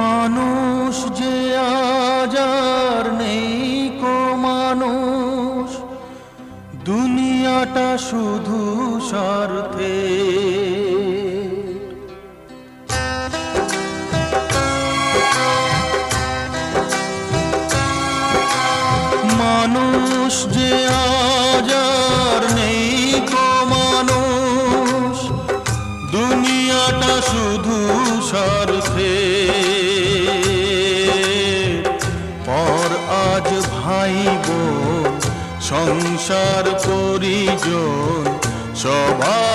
মানুষ যে আজ আর নেই কো মানুষ, দুনিয়াটা শুধু স্বার্থে। মানুষ যে আজ আর নেই কো মানুষ, দুনিয়াটা শুধু স্বার্থে। পর আজ ভাই বোন সংসার পরিজন সবাই